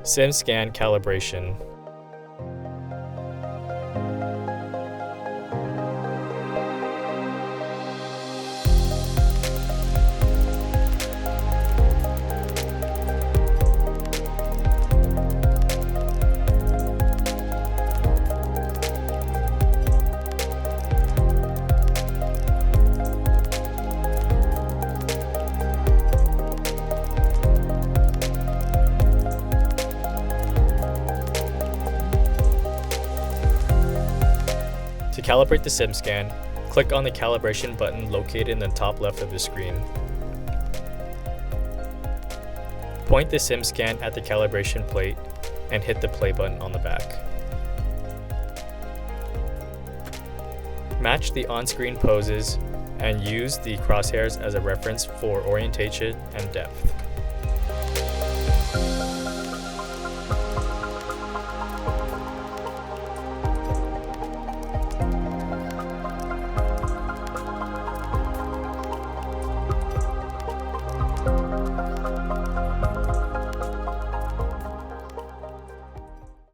SimScan calibration. To calibrate the SimScan, click on the calibration button located in the top left of the screen. Point the SimScan at the calibration plate and hit the play button on the back. Match the on-screen poses and use the crosshairs as a reference for orientation and depth.